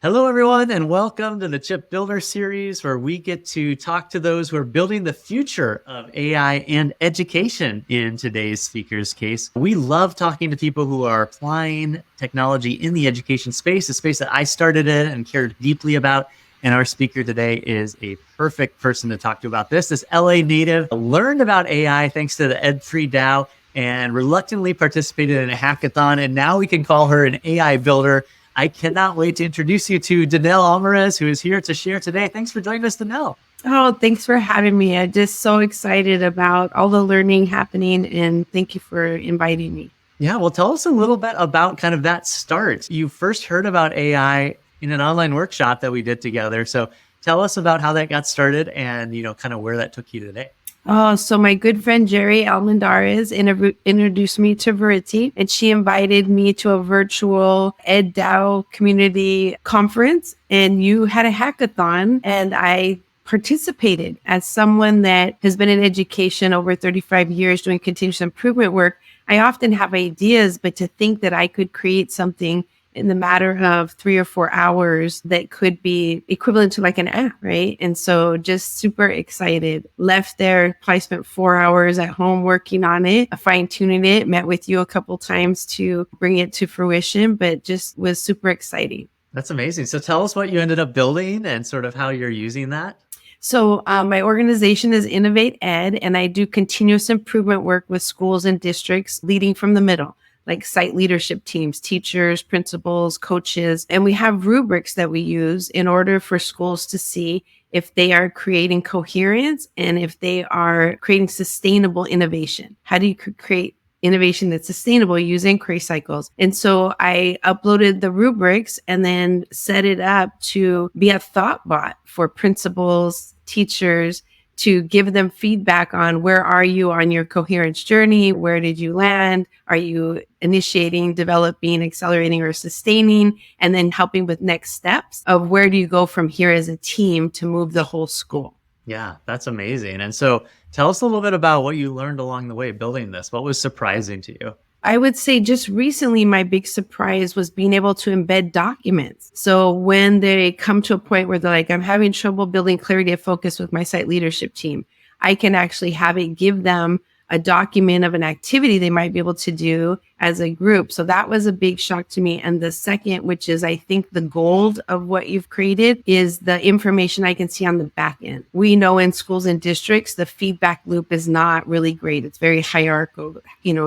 Hello, everyone, and welcome to the Chip Builder series, where we get to talk to those who are building the future of AI and education in today's speaker's case. We love talking to people who are applying technology in the education space, a space that I started in and cared deeply about. And our speaker today is a perfect person to talk to about this. This LA native learned about AI thanks to the Ed3 DAO and reluctantly participated in a hackathon. And now we can call her an AI builder. I cannot wait to introduce you to Danelle Almaraz, who is here to share today. Thanks for joining us, Danelle. Oh, thanks for having me. I'm just so excited about all the learning happening, and thank you for inviting me. Yeah, well, tell us a little bit about kind of that start. You first heard about AI in an online workshop that we did together. So tell us about how that got started and, kind of where that took you today. Oh, so my good friend Jerry Almendarez introduced me to Verity, and she invited me to a virtual EdDAO community conference, and you had a hackathon, and I participated. As someone that has been in education over 35 years doing continuous improvement work, I often have ideas, but to think that I could create something in the matter of 3 or 4 hours that could be equivalent to like an app, right? And so just super excited. Left there, probably spent 4 hours at home working on it, fine tuning it, met with you a couple times to bring it to fruition, but just was super exciting. That's amazing. So tell us what you ended up building and sort of how you're using that. So my organization is Innovate Ed, and I do continuous improvement work with schools and districts leading from the middle, like site leadership teams, teachers, principals, coaches. And we have rubrics that we use in order for schools to see if they are creating coherence and if they are creating sustainable innovation. How do you create innovation that's sustainable using inquiry cycles? And so I uploaded the rubrics and then set it up to be a thought bot for principals, teachers, to give them feedback on where are you on your coherence journey? Where did you land? Are you initiating, developing, accelerating, or sustaining? And then helping with next steps of where do you go from here as a team to move the whole school? Yeah, that's amazing. And so tell us a little bit about what you learned along the way building this. What was surprising to you? I would say just recently, my big surprise was being able to embed documents. So when they come to a point where they're like, I'm having trouble building clarity of focus with my site leadership team, I can actually have it give them a document of an activity they might be able to do as a group. So that was a big shock to me. And the second, which is I think the gold of what you've created, is the information I can see on the back end. We know in schools and districts, the feedback loop is not really great. It's very hierarchical,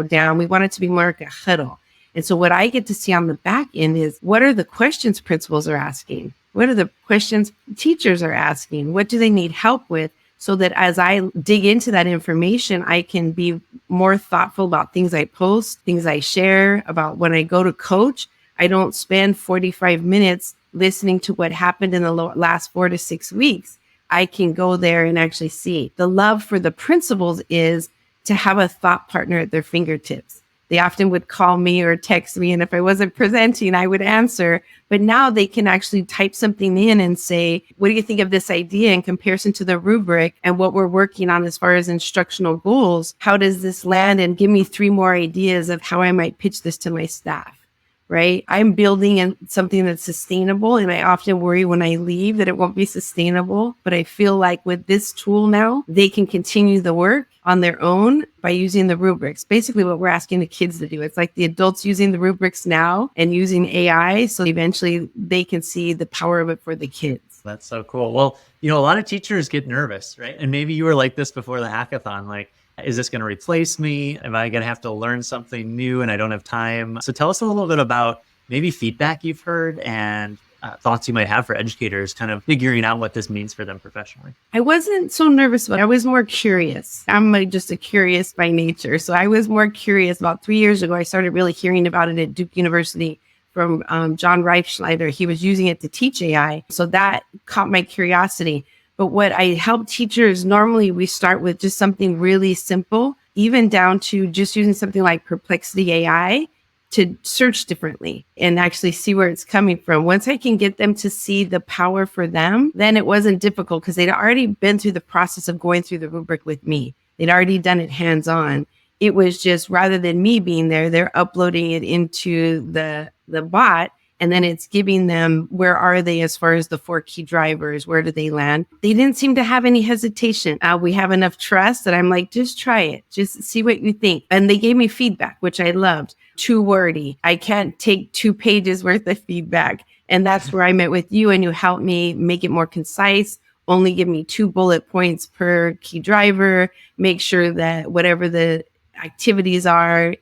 down. We want it to be more like a huddle. And so what I get to see on the back end is what are the questions principals are asking? What are the questions teachers are asking? What do they need help with? So that as I dig into that information, I can be more thoughtful about things I post, things I share, about when I go to coach. I don't spend 45 minutes listening to what happened in the last 4 to 6 weeks. I can go there and actually see. The love for the principals is to have a thought partner at their fingertips. They often would call me or text me, and if I wasn't presenting, I would answer. But now they can actually type something in and say, what do you think of this idea in comparison to the rubric and what we're working on as far as instructional goals? How does this land? And give me 3 more ideas of how I might pitch this to my staff. Right? I'm building something that's sustainable. And I often worry when I leave that it won't be sustainable. But I feel like with this tool now, they can continue the work on their own by using the rubrics. Basically what we're asking the kids to do. It's like the adults using the rubrics now and using AI. So eventually they can see the power of it for the kids. That's so cool. Well, a lot of teachers get nervous, right? And maybe you were like this before the hackathon, like, is this going to replace me? Am I going to have to learn something new and I don't have time? So tell us a little bit about maybe feedback you've heard and thoughts you might have for educators kind of figuring out what this means for them professionally. I wasn't so nervous about it. I was more curious. I'm just a curious by nature. So I was more curious. About 3 years ago, I started really hearing about it at Duke University from John Reifschneider. He was using it to teach AI. So that caught my curiosity. But what I help teachers, normally we start with just something really simple, even down to just using something like Perplexity AI to search differently and actually see where it's coming from. Once I can get them to see the power for them, then it wasn't difficult because they'd already been through the process of going through the rubric with me. They'd already done it hands-on. It was just rather than me being there, they're uploading it into the bot And then it's giving them, where are they as far as the 4 key drivers? Where do they land? They didn't seem to have any hesitation. We have enough trust that I'm like, just try it. Just see what you think. And they gave me feedback, which I loved. Too wordy. I can't take 2 pages worth of feedback. And that's where I met with you and you helped me make it more concise. Only give me 2 bullet points per key driver. Make sure that whatever the activities are,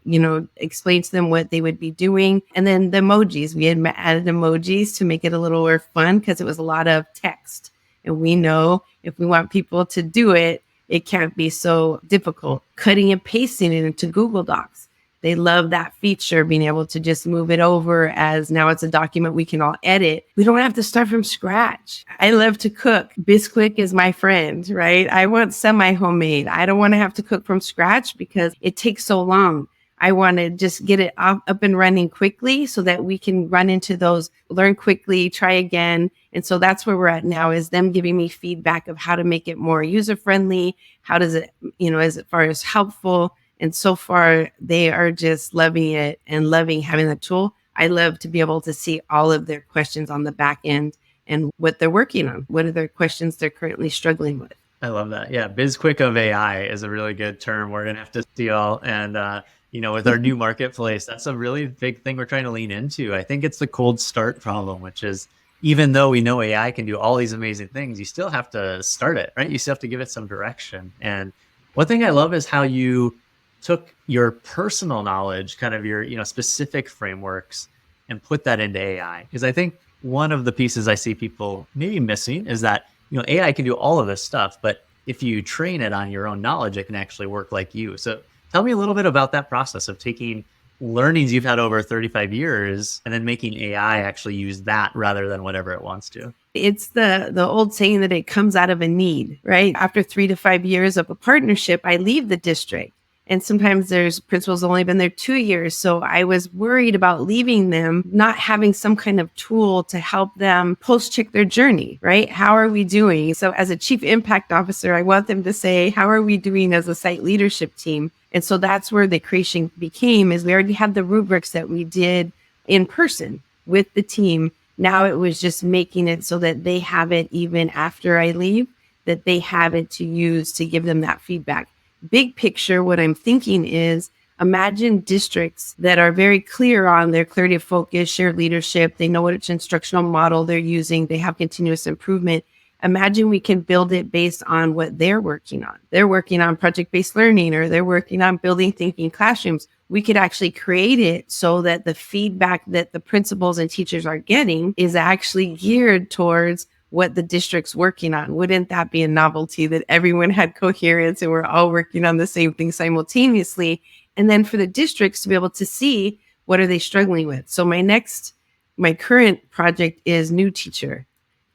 explain to them what they would be doing. And then the emojis, we had added emojis to make it a little more fun because it was a lot of text. And we know if we want people to do it, it can't be so difficult. Cutting and pasting it into Google Docs. They love that feature, being able to just move it over as now it's a document we can all edit. We don't have to start from scratch. I love to cook. Bisquick is my friend, right? I want semi-homemade. I don't want to have to cook from scratch because it takes so long. I want to just get it up and running quickly so that we can run into those, learn quickly, try again. And so that's where we're at now, is them giving me feedback of how to make it more user-friendly. How does it, as far as helpful? And so far, they are just loving it and loving having the tool. I love to be able to see all of their questions on the back end and what they're working on. What are their questions they're currently struggling with? I love that. Yeah. BizQuick of AI is a really good term we're going to have to steal. And, with our new marketplace, that's a really big thing we're trying to lean into. I think it's the cold start problem, which is, even though we know AI can do all these amazing things, you still have to start it, right? You still have to give it some direction. And one thing I love is how you took your personal knowledge, kind of your, specific frameworks, and put that into AI. Because I think one of the pieces I see people maybe missing is that, AI can do all of this stuff, but if you train it on your own knowledge, it can actually work like you. So tell me a little bit about that process of taking learnings you've had over 35 years and then making AI actually use that rather than whatever it wants to. It's the old saying that it comes out of a need, right? After 3 to 5 years of a partnership, I leave the district. And sometimes there's principals only been there 2 years. So I was worried about leaving them, not having some kind of tool to help them post-check their journey, right? How are we doing? So as a chief impact officer, I want them to say, how are we doing as a site leadership team? And so that's where the creation became, is we already had the rubrics that we did in person with the team. Now it was just making it so that they have it even after I leave, that they have it to use to give them that feedback. Big picture, what I'm thinking is, imagine districts that are very clear on their clarity of focus, shared leadership. They know which instructional model they're using. They have continuous improvement. Imagine we can build it based on what they're working on. They're working on project-based learning, or they're working on building thinking classrooms. We could actually create it so that the feedback that the principals and teachers are getting is actually geared towards what the district's working on. Wouldn't that be a novelty, that everyone had coherence and we're all working on the same thing simultaneously? And then for the districts to be able to see, what are they struggling with? So my current project is new teacher,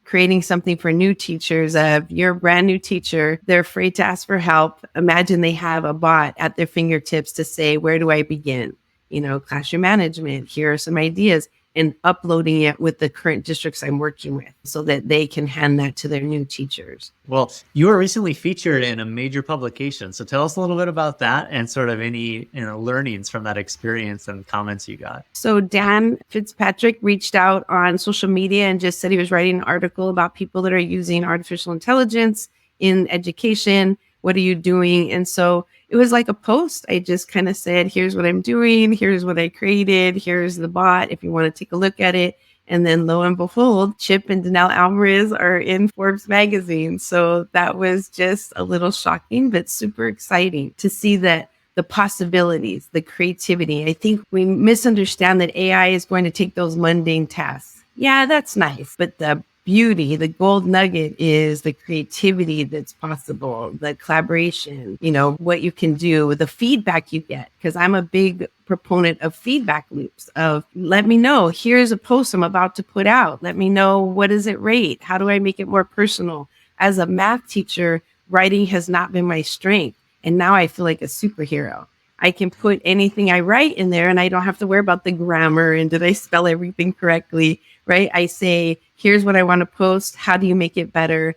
creating something for new teachers. You're a brand new teacher. They're afraid to ask for help. Imagine they have a bot at their fingertips to say, where do I begin? Classroom management, here are some ideas. And uploading it with the current districts I'm working with so that they can hand that to their new teachers. Well, you were recently featured in a major publication. So tell us a little bit about that and sort of any learnings from that experience and comments you got. So Dan Fitzpatrick reached out on social media and just said he was writing an article about people that are using artificial intelligence in education. What are you doing? And so it was like a post. I just kind of said, here's what I'm doing. Here's what I created. Here's the bot if you want to take a look at it. And then lo and behold, Chip and Danelle Almaraz are in Forbes magazine. So that was just a little shocking, but super exciting to see that the possibilities, the creativity. I think we misunderstand that AI is going to take those mundane tasks. Yeah, that's nice. But the beauty, the gold nugget is the creativity that's possible, the collaboration, what you can do with the feedback you get. Because I'm a big proponent of feedback loops of, let me know, here's a post I'm about to put out. Let me know, what does it rate? How do I make it more personal? As a math teacher, writing has not been my strength. And now I feel like a superhero. I can put anything I write in there and I don't have to worry about the grammar and did I spell everything correctly, right? I say, here's what I want to post. How do you make it better?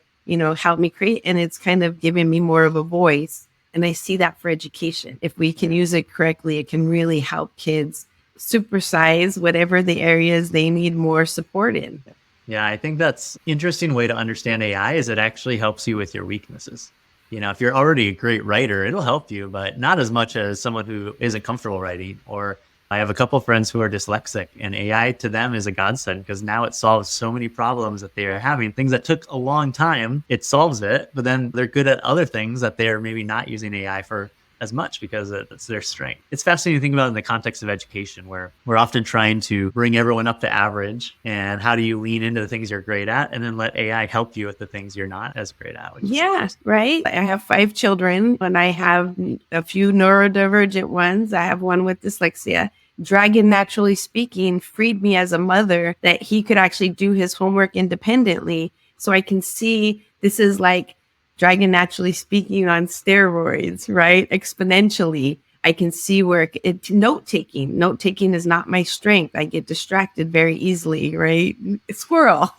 Help me create. And it's kind of giving me more of a voice. And I see that for education. If we can use it correctly, it can really help kids supersize whatever the areas they need more support in. Yeah, I think that's interesting way to understand AI is it actually helps you with your weaknesses. If you're already a great writer, it'll help you, but not as much as someone who isn't comfortable writing. Or I have a couple friends who are dyslexic, and AI to them is a godsend because now it solves so many problems that they are having. Things that took a long time, it solves it, but then they're good at other things that they're maybe not using AI for as much because it's their strength. It's fascinating to think about in the context of education, where we're often trying to bring everyone up to average. And how do you lean into the things you're great at and then let AI help you with the things you're not as great at? Yeah, right. I have 5 children and I have a few neurodivergent ones. I have one with dyslexia. Dragon, naturally speaking, freed me as a mother that he could actually do his homework independently. So I can see this is like Dragon, naturally speaking, on steroids, right? Exponentially. I can see where note taking is not my strength. I get distracted very easily, right? Squirrel.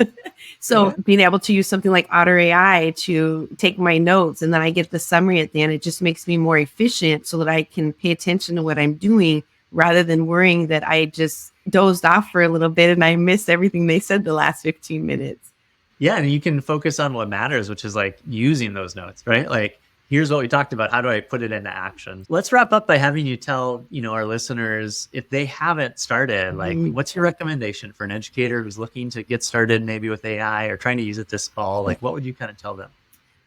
So being able to use something like Otter AI to take my notes and then I get the summary at the end, it just makes me more efficient so that I can pay attention to what I'm doing rather than worrying that I just dozed off for a little bit and I missed everything they said the last 15 minutes. Yeah, and you can focus on what matters, which is like using those notes, right? Like, here's what we talked about. How do I put it into action? Let's wrap up by having you tell, our listeners, if they haven't started, like, what's your recommendation for an educator who's looking to get started maybe with AI or trying to use it this fall? Like, what would you kind of tell them?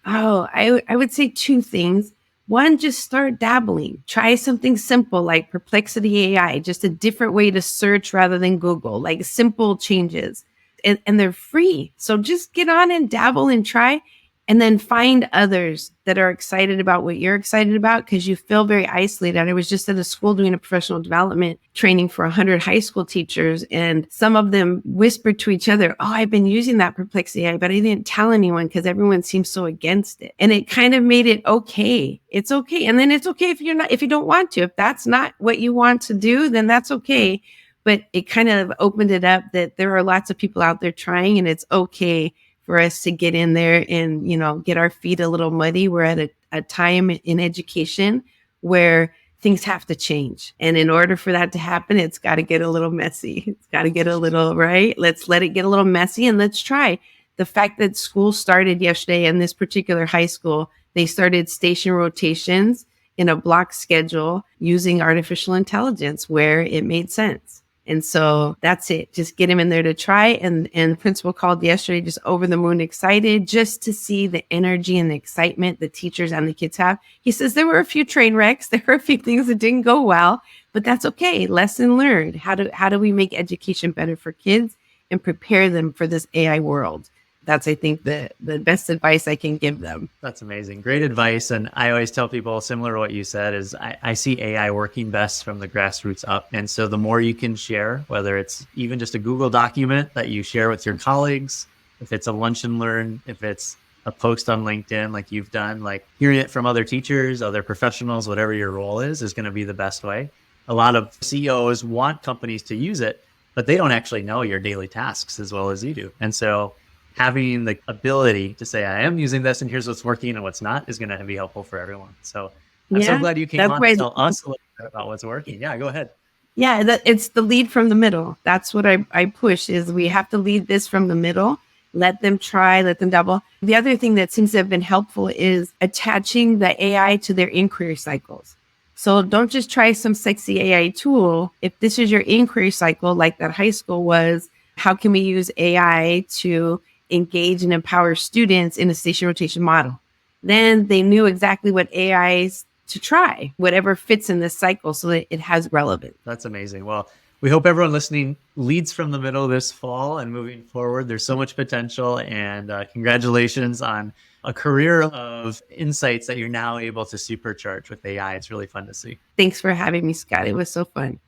Oh, I would say 2 things. One, just start dabbling. Try something simple like Perplexity AI, just a different way to search rather than Google, like simple changes. And they're free. So just get on and dabble and try. And then find others that are excited about what you're excited about because you feel very isolated. I was just at a school doing a professional development training for 100 high school teachers, and some of them whispered to each other, "Oh, I've been using that Perplexity AI, but I didn't tell anyone because everyone seems so against it." And it kind of made it okay. It's okay. And then it's okay if you don't want to. If that's not what you want to do, then that's okay. But it kind of opened it up that there are lots of people out there trying, and it's okay for us to get in there and, get our feet a little muddy. We're at a time in education where things have to change. And in order for that to happen, it's got to get a little messy. It's got to get a little, right? Let's let it get a little messy and let's try. The fact that school started yesterday in this particular high school, they started station rotations in a block schedule using artificial intelligence where it made sense. And so that's it. Just get him in there to try. And the principal called yesterday, just over the moon excited just to see the energy and the excitement the teachers and the kids have. He says there were a few train wrecks. There were a few things that didn't go well, but that's okay. Lesson learned. How do we make education better for kids and prepare them for this AI world? That's, I think, the best advice I can give them. That's amazing. Great advice. And I always tell people, similar to what you said, is I see AI working best from the grassroots up. And so the more you can share, whether it's even just a Google document that you share with your colleagues, if it's a lunch and learn, if it's a post on LinkedIn like you've done, like hearing it from other teachers, other professionals, whatever your role is going to be the best way. A lot of CEOs want companies to use it, but they don't actually know your daily tasks as well as you do. And so having the ability to say, I am using this and here's what's working and what's not is going to be helpful for everyone. So I'm so glad you came on to tell us a little bit about what's working. Yeah, go ahead. Yeah, it's the lead from the middle. That's what I push is we have to lead this from the middle. Let them try, let them double. The other thing that seems to have been helpful is attaching the AI to their inquiry cycles. So don't just try some sexy AI tool. If this is your inquiry cycle, like that high school was, how can we use AI to engage and empower students in a station rotation model? Then they knew exactly what AIs to try, whatever fits in this cycle so that it has relevance. That's amazing. Well, we hope everyone listening leads from the middle this fall and moving forward. There's so much potential, and congratulations on a career of insights that you're now able to supercharge with AI. It's really fun to see. Thanks for having me, Scott. It was so fun.